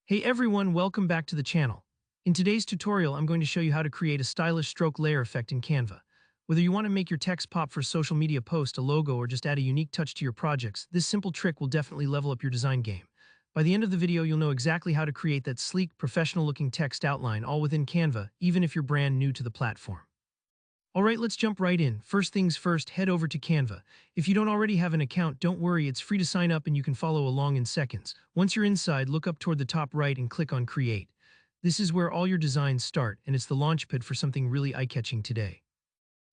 Hey everyone, welcome back to the channel. In today's tutorial, I'm going to show you how to create a stylish stroke layer effect in Canva. Whether you want to make your text pop for a social media post, a logo, or just add a unique touch to your projects, this simple trick will definitely level up your design game. By the end of the video, you'll know exactly how to create that sleek, professional-looking text outline all within Canva, even if you're brand new to the platform. Alright, let's jump right in. First things first, head over to Canva. If you don't already have an account, don't worry, it's free to sign up and you can follow along in seconds. Once you're inside, look up toward the top right and click on Create. This is where all your designs start, and it's the launchpad for something really eye-catching today.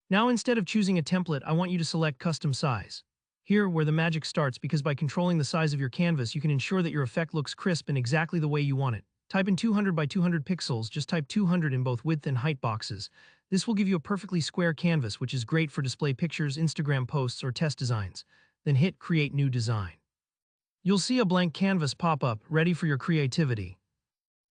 Now instead of choosing a template, I want you to select Custom Size. Here, where the magic starts, because by controlling the size of your canvas, you can ensure that your effect looks crisp and exactly the way you want it. Type in 200 by 200 pixels, just type 200 in both width and height boxes. This will give you a perfectly square canvas, which is great for display pictures, Instagram posts, or test designs. Then hit Create New Design. You'll see a blank canvas pop up, ready for your creativity.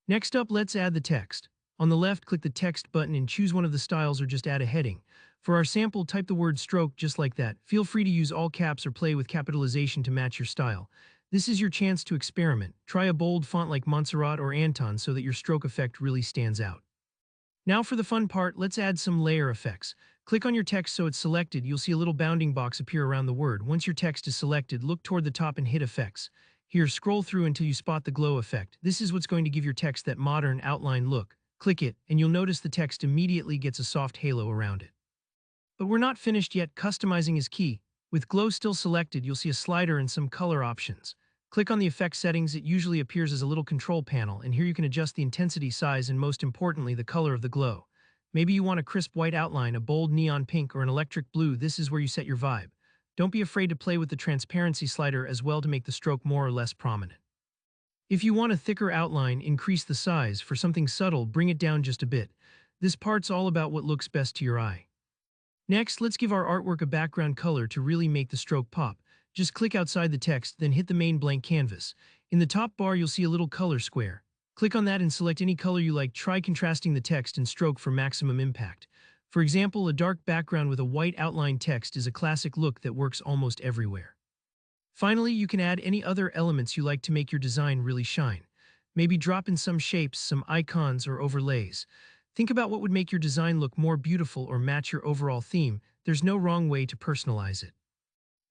Next up, let's add the text. On the left, click the Text button and choose one of the styles or just add a heading. For our sample, type the word stroke just like that. Feel free to use all caps or play with capitalization to match your style. This is your chance to experiment. Try a bold font like Montserrat or Anton so that your stroke effect really stands out. Now for the fun part, let's add some layer effects. Click on your text so it's selected. You'll see a little bounding box appear around the word. Once your text is selected, look toward the top and hit Effects. Here, scroll through until you spot the glow effect. This is what's going to give your text that modern outline look. Click it, and you'll notice the text immediately gets a soft halo around it. But we're not finished yet. Customizing is key. With glow still selected, you'll see a slider and some color options. Click on the effect settings. It usually appears as a little control panel, and here you can adjust the intensity, size, and most importantly, the color of the glow. Maybe you want a crisp white outline, a bold neon pink, or an electric blue. This is where you set your vibe. Don't be afraid to play with the transparency slider as well to make the stroke more or less prominent. If you want a thicker outline, increase the size. For something subtle, bring it down just a bit. This part's all about what looks best to your eye. Next, let's give our artwork a background color to really make the stroke pop. Just click outside the text, then hit the main blank canvas. In the top bar, you'll see a little color square. Click on that and select any color you like. Try contrasting the text and stroke for maximum impact. For example, a dark background with a white outline text is a classic look that works almost everywhere. Finally, you can add any other elements you like to make your design really shine. Maybe drop in some shapes, some icons, or overlays. Think about what would make your design look more beautiful or match your overall theme. There's no wrong way to personalize it.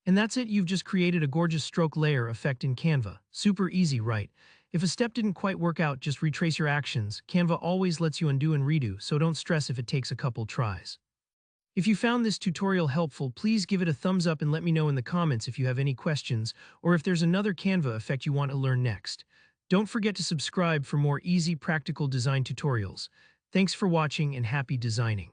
And that's it, you've just created a gorgeous stroke layer effect in Canva. Super easy, right? If a step didn't quite work out, just retrace your actions. Canva always lets you undo and redo, so don't stress if it takes a couple tries. If you found this tutorial helpful, please give it a thumbs up and let me know in the comments if you have any questions or if there's another Canva effect you want to learn next. Don't forget to subscribe for more easy, practical design tutorials. Thanks for watching and happy designing.